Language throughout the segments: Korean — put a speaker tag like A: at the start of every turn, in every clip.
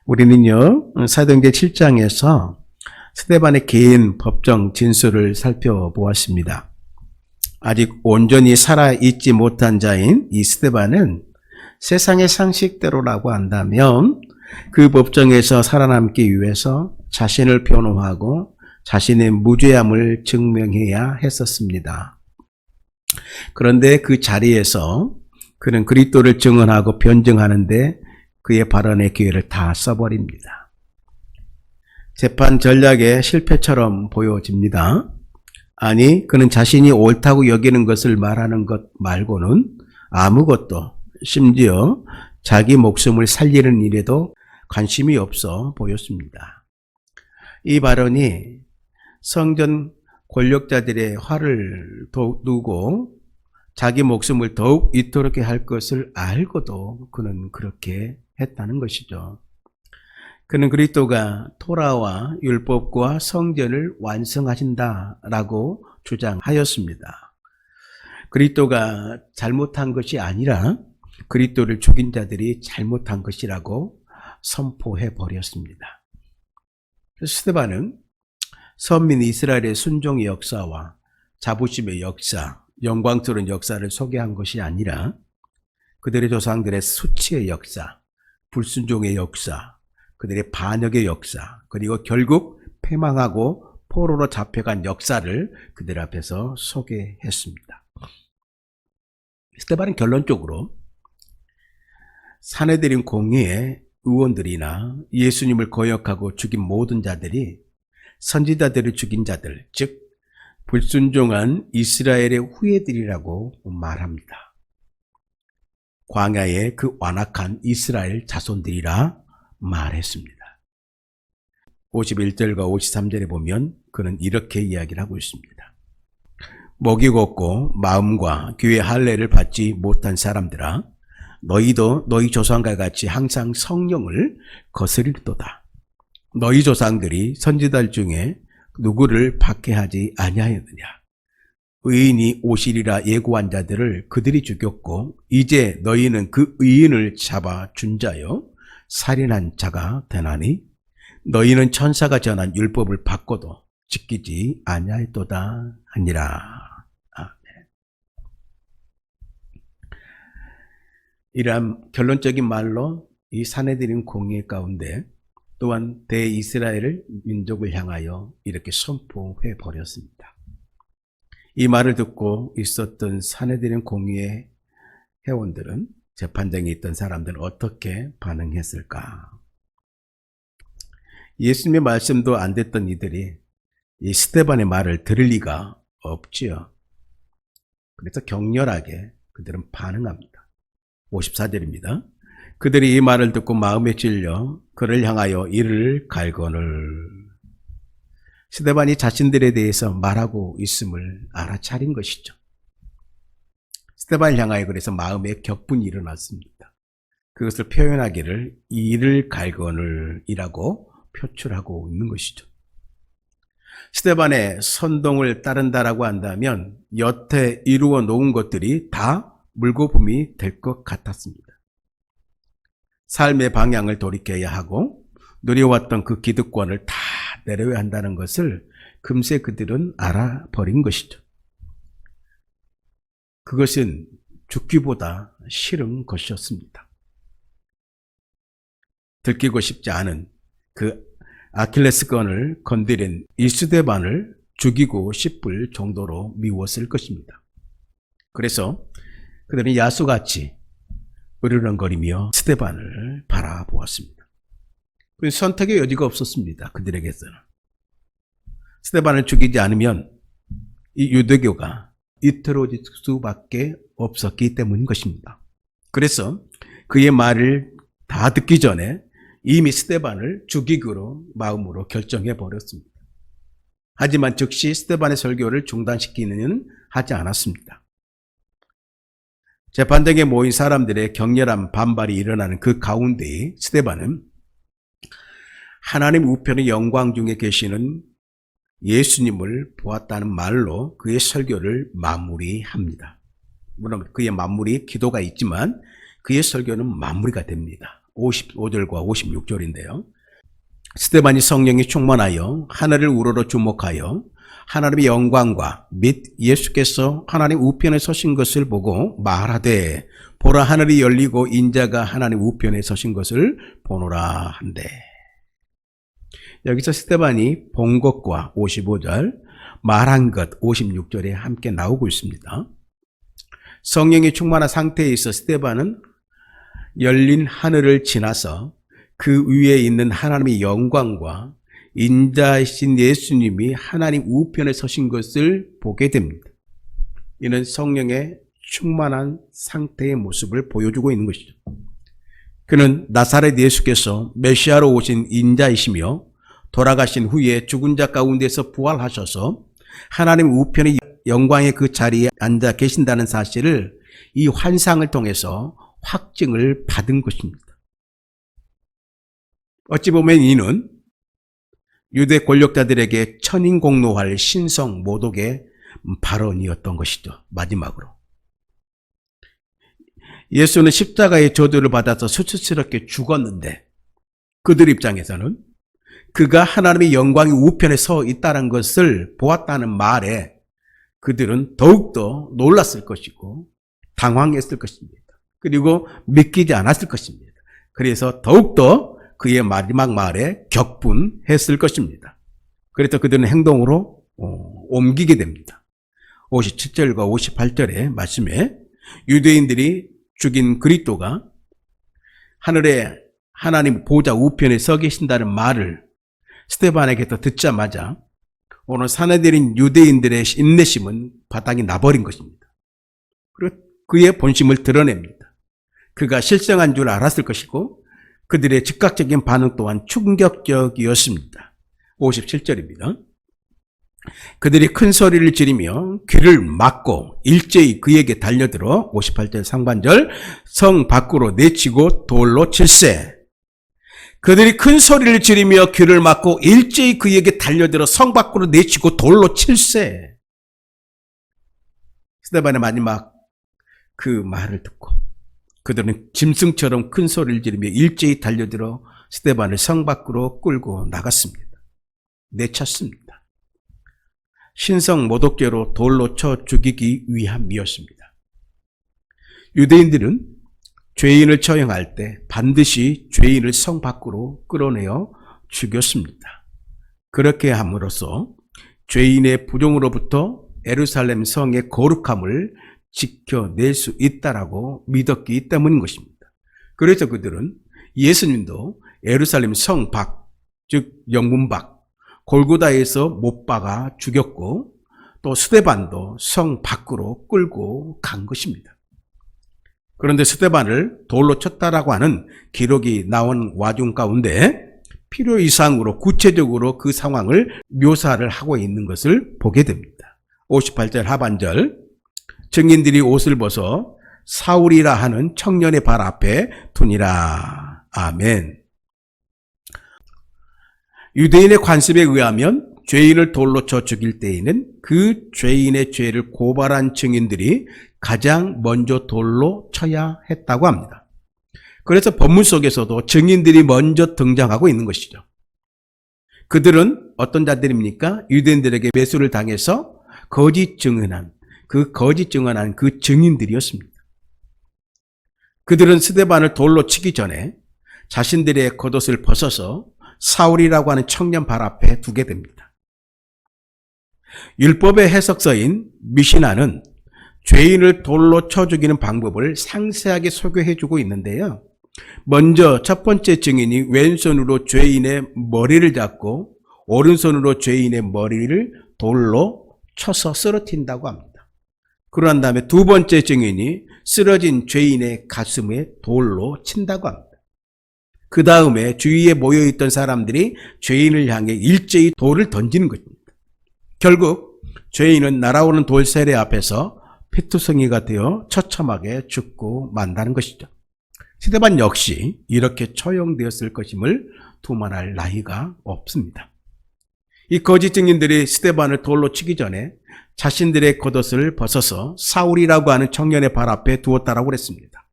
A: 우리는요, 사도행전 7장에서 스데반의 개인 법정 진술을 살펴보았습니다. 아직 온전히 살아있지 못한 자인 이 스데반은 세상의 상식대로라고 한다면 그 법정에서 살아남기 위해서 자신을 변호하고 자신의 무죄함을 증명해야 했었습니다. 그런데 그 자리에서 그는 그리스도를 증언하고 변증하는데 그의 발언의 기회를 다 써버립니다. 재판 전략의 실패처럼 보여집니다. 아니, 그는 자신이 옳다고 여기는 것을 말하는 것 말고는 아무것도, 심지어 자기 목숨을 살리는 일에도 관심이 없어 보였습니다. 이 발언이 성전 권력자들의 화를 두고 자기 목숨을 더욱 이토록 할 것을 알고도 그는 그렇게 했다는 것이죠. 그는 그리스도가 토라와 율법과 성전을 완성하신다라고 주장하였습니다. 그리스도가 잘못한 것이 아니라 그리스도를 죽인 자들이 잘못한 것이라고 선포해 버렸습니다. 스데반은 선민 이스라엘의 순종의 역사와 자부심의 역사, 영광스러운 역사를 소개한 것이 아니라 그들의 조상들의 수치의 역사, 불순종의 역사, 그들의 반역의 역사, 그리고 결국 패망하고 포로로 잡혀간 역사를 그들 앞에서 소개했습니다. 스데반은 결론적으로 산헤드린 공의의 의원들이나 예수님을 거역하고 죽인 모든 자들이 선지자들을 죽인 자들, 즉 불순종한 이스라엘의 후예들이라고 말합니다. 광야의 그 완악한 이스라엘 자손들이라 말했습니다. 51절과 53절에 보면 그는 이렇게 이야기를 하고 있습니다. 목이 곱고 마음과 귀의 할례를 받지 못한 사람들아, 너희도 너희 조상과 같이 항상 성령을 거스리도다. 너희 조상들이 선지자들 중에 누구를 박해하지 아니하였느냐. 의인이 오시리라 예고한 자들을 그들이 죽였고 이제 너희는 그 의인을 잡아 준 자여 살인한 자가 되나니 너희는 천사가 전한 율법을 받고도 지키지 아니하였도다 하니라. 이러한 결론적인 말로 이 산헤드린 공의 가운데 또한 대이스라엘 민족을 향하여 이렇게 선포해 버렸습니다. 이 말을 듣고 있었던 산헤드린 공의의 회원들은, 재판장에 있던 사람들은 어떻게 반응했을까? 예수님의 말씀도 안 듣던 이들이 이 스데반의 말을 들을 리가 없지요. 그래서 격렬하게 그들은 반응합니다. 54절입니다. 그들이 이 말을 듣고 마음에 찔려 그를 향하여 이를 갈거늘. 스데반이 자신들에 대해서 말하고 있음을 알아차린 것이죠. 스데반을 향하여 그래서 마음에 격분이 일어났습니다. 그것을 표현하기를 이를 갈거늘이라고 표출하고 있는 것이죠. 스데반의 선동을 따른다라고 한다면 여태 이루어 놓은 것들이 다 물거품이 될 것 같았습니다. 삶의 방향을 돌이켜야 하고 누려왔던 그 기득권을 다 내려야 한다는 것을 금세 그들은 알아버린 것이죠. 그것은 죽기보다 싫은 것이었습니다. 들키고 싶지 않은 그 아킬레스건을 건드린 이 스데반을 죽이고 싶을 정도로 미웠을 것입니다. 그래서 그들은 야수같이 으르렁거리며 스데반을 바라보았습니다. 선택의 여지가 없었습니다. 그들에게서는. 스데반을 죽이지 않으면 이 유대교가 이태로질 수밖에 없었기 때문인 것입니다. 그래서 그의 말을 다 듣기 전에 이미 스데반을 죽이기로 마음으로 결정해 버렸습니다. 하지만 즉시 스데반의 설교를 중단시키는 하지 않았습니다. 재판장에 모인 사람들의 격렬한 반발이 일어나는 그 가운데에 스데반은 하나님 우편의 영광 중에 계시는 예수님을 보았다는 말로 그의 설교를 마무리합니다. 물론 그의 마무리 기도가 있지만 그의 설교는 마무리가 됩니다. 55절과 56절인데요. 스데반이 성령이 충만하여 하늘을 우러러 주목하여 하나님의 영광과 및 예수께서 하나님 우편에 서신 것을 보고 말하되 보라 하늘이 열리고 인자가 하나님 우편에 서신 것을 보노라 한대. 여기서 스데반이 본 것과 55절, 말한 것 56절에 함께 나오고 있습니다. 성령이 충만한 상태에 있어 스데반은 열린 하늘을 지나서 그 위에 있는 하나님의 영광과 인자이신 예수님이 하나님 우편에 서신 것을 보게 됩니다. 이는 성령의 충만한 상태의 모습을 보여주고 있는 것이죠. 그는 나사렛 예수께서 메시아로 오신 인자이시며 돌아가신 후에 죽은 자 가운데서 부활하셔서 하나님 우편의 영광의 그 자리에 앉아 계신다는 사실을 이 환상을 통해서 확증을 받은 것입니다. 어찌 보면 이는 유대 권력자들에게 천인공노할 신성 모독의 발언이었던 것이죠. 마지막으로. 예수는 십자가의 저주를 받아서 수치스럽게 죽었는데 그들 입장에서는 그가 하나님의 영광의 우편에 서 있다는 것을 보았다는 말에 그들은 더욱더 놀랐을 것이고 당황했을 것입니다. 그리고 믿기지 않았을 것입니다. 그래서 더욱더 그의 마지막 말에 격분했을 것입니다. 그래서 그들은 행동으로 옮기게 됩니다. 57절과 58절의 말씀에 유대인들이 죽인 그리스도가 하늘에 하나님 보좌 우편에 서 계신다는 말을 스데반에게서 듣자마자 오늘 사내들인 유대인들의 인내심은 바닥이 나버린 것입니다. 그리고 그의 본심을 드러냅니다. 그가 실성한 줄 알았을 것이고 그들의 즉각적인 반응 또한 충격적이었습니다. 57절입니다. 그들이 큰 소리를 지르며 귀를 막고 일제히 그에게 달려들어 58절 상반절 성 밖으로 내치고 돌로 칠세. 그들이 큰 소리를 지르며 귀를 막고 일제히 그에게 달려들어 성 밖으로 내치고 돌로 칠세. 스데반의 마지막 그 말을 듣고 그들은 짐승처럼 큰 소리를 지르며 일제히 달려들어 스데반을 성 밖으로 끌고 나갔습니다. 내쳤습니다. 신성 모독죄로 돌로 쳐 죽이기 위함이었습니다. 유대인들은 죄인을 처형할 때 반드시 죄인을 성 밖으로 끌어내어 죽였습니다. 그렇게 함으로써 죄인의 부정으로부터 예루살렘 성의 거룩함을 지켜낼 수 있다라고 믿었기 때문인 것입니다. 그래서 그들은 예수님도 예루살렘 성 밖, 즉 영문 밖, 골고다에서 못 박아 죽였고 또 스데반도 성 밖으로 끌고 간 것입니다. 그런데 스데반을 돌로 쳤다라고 하는 기록이 나온 와중 가운데 필요 이상으로 구체적으로 그 상황을 묘사를 하고 있는 것을 보게 됩니다. 58절 하반절 증인들이 옷을 벗어 사울이라 하는 청년의 발 앞에 두니라. 아멘. 유대인의 관습에 의하면 죄인을 돌로 쳐 죽일 때에는 그 죄인의 죄를 고발한 증인들이 가장 먼저 돌로 쳐야 했다고 합니다. 그래서 법문 속에서도 증인들이 먼저 등장하고 있는 것이죠. 그들은 어떤 자들입니까? 유대인들에게 매수를 당해서 거짓 증언한 그 증인들이었습니다. 그들은 스데반을 돌로 치기 전에 자신들의 겉옷을 벗어서 사울이라고 하는 청년 발 앞에 두게 됩니다. 율법의 해석서인 미시나는 죄인을 돌로 쳐 죽이는 방법을 상세하게 소개해주고 있는데요. 먼저 첫 번째 증인이 왼손으로 죄인의 머리를 잡고 오른손으로 죄인의 머리를 돌로 쳐서 쓰러뜨린다고 합니다. 그러한 다음에 두 번째 증인이 쓰러진 죄인의 가슴에 돌로 친다고 합니다. 그 다음에 주위에 모여있던 사람들이 죄인을 향해 일제히 돌을 던지는 것입니다. 결국 죄인은 날아오는 돌 세례 앞에서 피투성이가 되어 처참하게 죽고 만다는 것이죠. 스데반 역시 이렇게 처형되었을 것임을 두말할 나위가 없습니다. 이 거짓 증인들이 스데반을 돌로 치기 전에 자신들의 겉옷을 벗어서 사울이라고 하는 청년의 발 앞에 두었다라고 그랬습니다.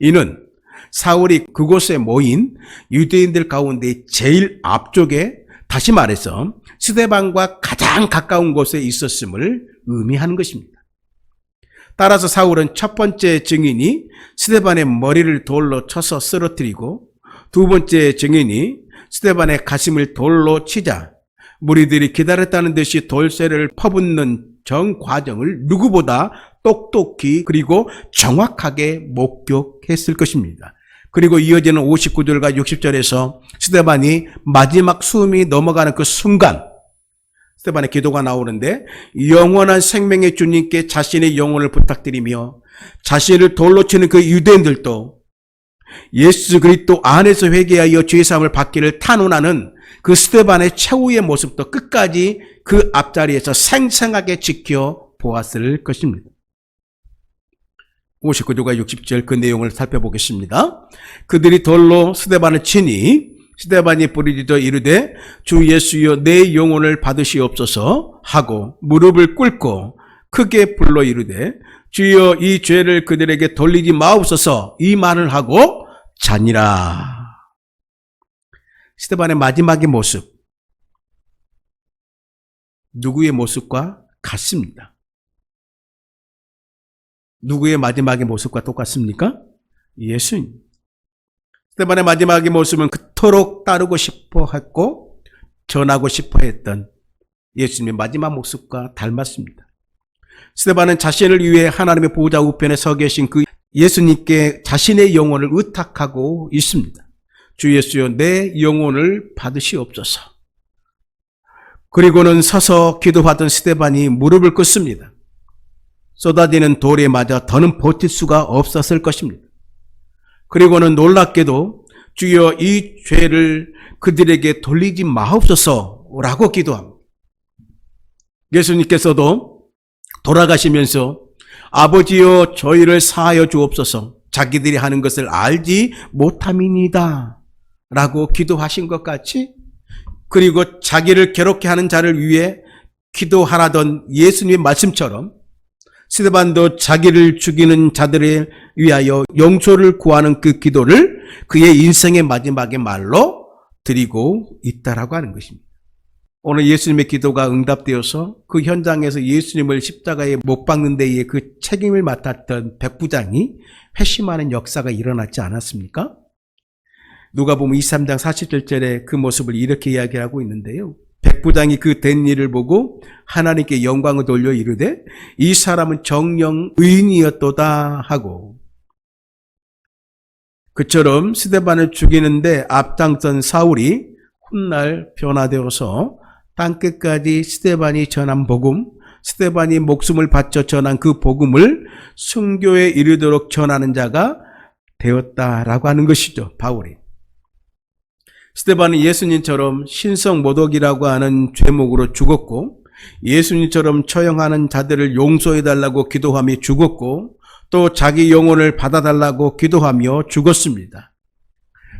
A: 이는 사울이 그곳에 모인 유대인들 가운데 제일 앞쪽에, 다시 말해서 스데반과 가장 가까운 곳에 있었음을 의미하는 것입니다. 따라서 사울은 첫 번째 증인이 스데반의 머리를 돌로 쳐서 쓰러뜨리고, 두 번째 증인이 스데반의 가슴을 돌로 치자 무리들이 기다렸다는 듯이 돌쇠를 퍼붓는 전 과정을 누구보다 똑똑히 그리고 정확하게 목격했을 것입니다. 그리고 이어지는 59절과 60절에서 스데반이 마지막 숨이 넘어가는 그 순간 스데반의 기도가 나오는데, 영원한 생명의 주님께 자신의 영혼을 부탁드리며 자신을 돌로 치는 그 유대인들도 예수 그리스도 안에서 회개하여 죄사함을 받기를 탄원하는 그 스데반의 최후의 모습도 끝까지 그 앞자리에서 생생하게 지켜보았을 것입니다. 59절과 60절 그 내용을 살펴보겠습니다. 그들이 돌로 스데반을 치니 스데반이 부르짖어 이르되 주 예수여 내 영혼을 받으시옵소서 하고 무릎을 꿇고 크게 불러 이르되 주여 이 죄를 그들에게 돌리지 마옵소서, 이 말을 하고 자니라. 스데반의 마지막의 모습, 누구의 모습과 같습니다. 누구의 마지막의 모습과 똑같습니까? 예수님. 스데반의 마지막의 모습은 그토록 따르고 싶어 했고 전하고 싶어 했던 예수님의 마지막 모습과 닮았습니다. 스데반은 자신을 위해 하나님의 보좌 우편에 서 계신 그 예수님께 자신의 영혼을 의탁하고 있습니다. 주 예수여 내 영혼을 받으시옵소서. 그리고는 서서 기도하던 스데반이 무릎을 꿇습니다. 쏟아지는 돌에 맞아 더는 버틸 수가 없었을 것입니다. 그리고는 놀랍게도 주여 이 죄를 그들에게 돌리지 마옵소서라고 기도합니다. 예수님께서도 돌아가시면서 아버지여 저희를 사하여 주옵소서, 자기들이 하는 것을 알지 못함이니이다 라고 기도하신 것 같이, 그리고 자기를 괴롭게 하는 자를 위해 기도하라던 예수님의 말씀처럼 스데반도 자기를 죽이는 자들을 위하여 용서를 구하는 그 기도를 그의 인생의 마지막의 말로 드리고 있다라고 하는 것입니다. 오늘 예수님의 기도가 응답되어서 그 현장에서 예수님을 십자가에 못 박는 데에 그 책임을 맡았던 백부장이 회심하는 역사가 일어났지 않았습니까? 누가복음 23장 47절에 그 모습을 이렇게 이야기하고 있는데요. 백부장이 그 된 일을 보고 하나님께 영광을 돌려 이르되 이 사람은 정령 의인이었도다 하고, 그처럼 스데반을 죽이는데 앞장선 사울이 훗날 변화되어서 땅끝까지 스데반이 전한 복음, 스데반이 목숨을 바쳐 전한 그 복음을 순교에 이르도록 전하는 자가 되었다라고 하는 것이죠, 바울이. 스데반은 예수님처럼 신성모독이라고 하는 죄목으로 죽었고, 예수님처럼 처형하는 자들을 용서해달라고 기도하며 죽었고, 또 자기 영혼을 받아달라고 기도하며 죽었습니다.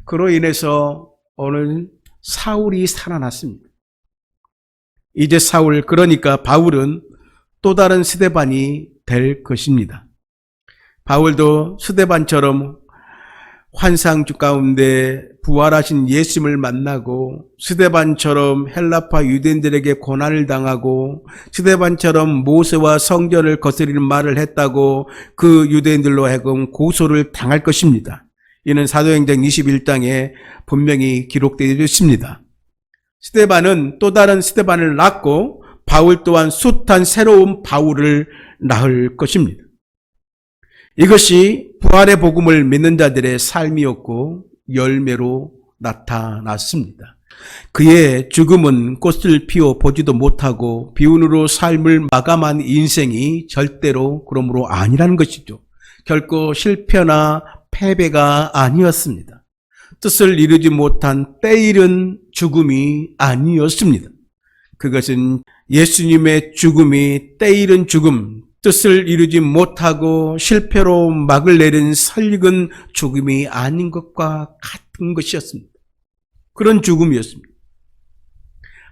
A: 그로 인해서 오늘 사울이 살아났습니다. 이제 사울, 그러니까 바울은 또 다른 스데반이 될 것입니다. 바울도 스데반처럼 환상 가운데 부활하신 예수님을 만나고, 스데반처럼 헬라파 유대인들에게 고난을 당하고, 스데반처럼 모세와 성전을 거스리는 말을 했다고 그 유대인들로 하여금 고소를 당할 것입니다. 이는 사도행전 21장에 분명히 기록되어 있습니다. 스데반은 또 다른 스데반을 낳고 바울 또한 숱한 새로운 바울을 낳을 것입니다. 이것이 부활의 복음을 믿는 자들의 삶이었고 열매로 나타났습니다. 그의 죽음은 꽃을 피워 보지도 못하고 비운으로 삶을 마감한 인생이 절대로 그러므로 아니라는 것이죠. 결코 실패나 패배가 아니었습니다. 뜻을 이루지 못한 때이른 죽음이 아니었습니다. 그것은 예수님의 죽음이 때이른 죽음, 뜻을 이루지 못하고 실패로 막을 내린 설익은 죽음이 아닌 것과 같은 것이었습니다. 그런 죽음이었습니다.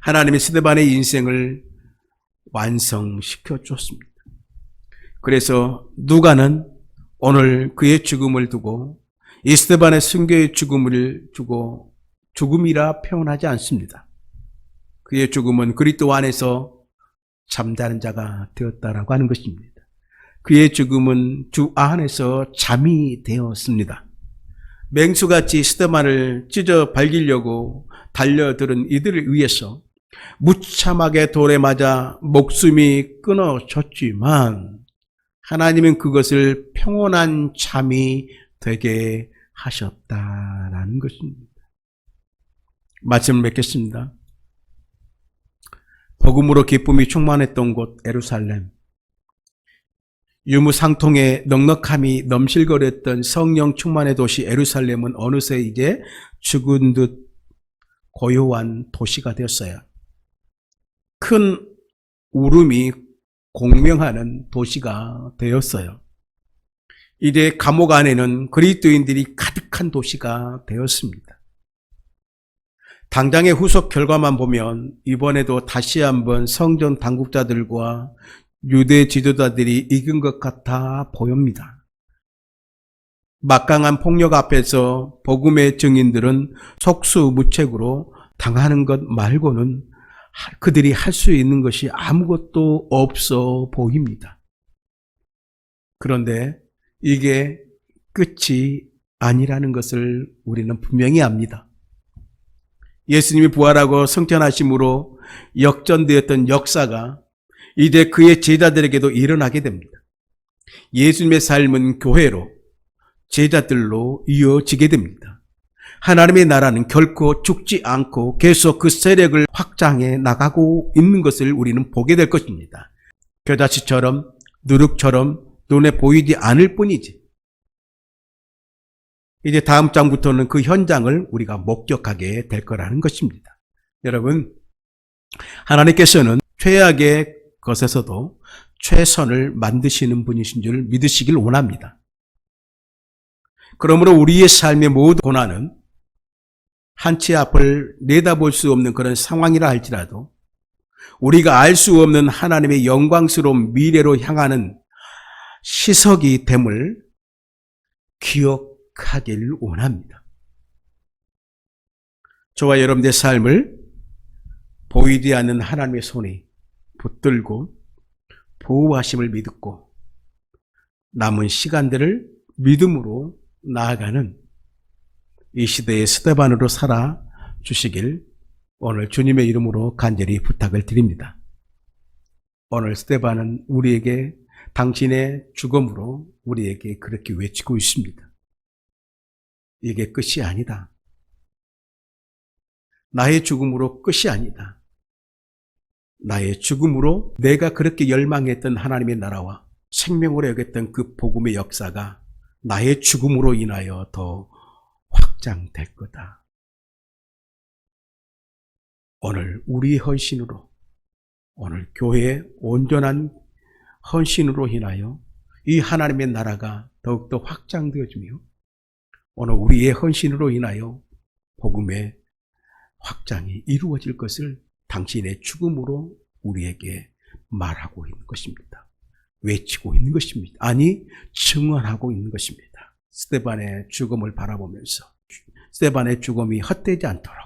A: 하나님의 스데반의 인생을 완성시켜 줬습니다. 그래서 누가는 오늘 그의 죽음을 두고 이 스데반의 순교의 죽음을 두고 죽음이라 표현하지 않습니다. 그의 죽음은 그리스도 안에서 잠자는 자가 되었다라고 하는 것입니다. 그의 죽음은 주 안에서 잠이 되었습니다. 맹수같이 스데반을 찢어 발기려고 달려들은 이들을 위해서 무참하게 돌에 맞아 목숨이 끊어졌지만 하나님은 그것을 평온한 잠이 되게 하셨다라는 것입니다. 말씀을 맺겠습니다. 복음으로 기쁨이 충만했던 곳 예루살렘, 유무상통의 넉넉함이 넘실거렸던 성령 충만의 도시 예루살렘은 어느새 이제 죽은 듯 고요한 도시가 되었어요. 큰 울음이 공명하는 도시가 되었어요. 이제 감옥 안에는 그리스도인들이 가득한 도시가 되었습니다. 당장의 후속 결과만 보면 이번에도 다시 한번 성전 당국자들과 유대 지도자들이 이긴 것 같아 보입니다. 막강한 폭력 앞에서 복음의 증인들은 속수무책으로 당하는 것 말고는 그들이 할 수 있는 것이 아무것도 없어 보입니다. 그런데 이게 끝이 아니라는 것을 우리는 분명히 압니다. 예수님이 부활하고 승천하심으로 역전되었던 역사가 이제 그의 제자들에게도 일어나게 됩니다. 예수님의 삶은 교회로, 제자들로 이어지게 됩니다. 하나님의 나라는 결코 죽지 않고 계속 그 세력을 확장해 나가고 있는 것을 우리는 보게 될 것입니다. 겨자씨처럼 누룩처럼 눈에 보이지 않을 뿐이지. 이제 다음 장부터는 그 현장을 우리가 목격하게 될 거라는 것입니다. 여러분, 하나님께서는 최악의 것에서도 최선을 만드시는 분이신 줄 믿으시길 원합니다. 그러므로 우리의 삶의 모든 고난은 한치 앞을 내다볼 수 없는 그런 상황이라 할지라도 우리가 알 수 없는 하나님의 영광스러운 미래로 향하는 시석이 됨을 기억하길 원합니다. 저와 여러분의 삶을 보이지 않는 하나님의 손이 붙들고 보호하심을 믿고 남은 시간들을 믿음으로 나아가는 이 시대의 스데반으로 살아 주시길 오늘 주님의 이름으로 간절히 부탁을 드립니다. 오늘 스데반은 우리에게 당신의 죽음으로 우리에게 그렇게 외치고 있습니다. 이게 끝이 아니다. 나의 죽음으로 끝이 아니다. 나의 죽음으로 내가 그렇게 열망했던 하나님의 나라와 생명으로 여겼던 그 복음의 역사가 나의 죽음으로 인하여 더 확장될 거다. 오늘 우리의 헌신으로, 오늘 교회의 온전한 헌신으로 인하여 이 하나님의 나라가 더욱더 확장되어지며 오늘 우리의 헌신으로 인하여 복음의 확장이 이루어질 것을 당신의 죽음으로 우리에게 말하고 있는 것입니다. 외치고 있는 것입니다. 아니, 증언하고 있는 것입니다. 스데반의 죽음을 바라보면서 스데반의 죽음이 헛되지 않도록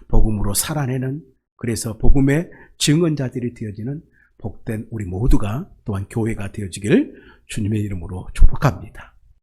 A: 복음으로 살아내는, 그래서 복음의 증언자들이 되어지는 복된 우리 모두가 또한 교회가 되어지기를 주님의 이름으로 축복합니다.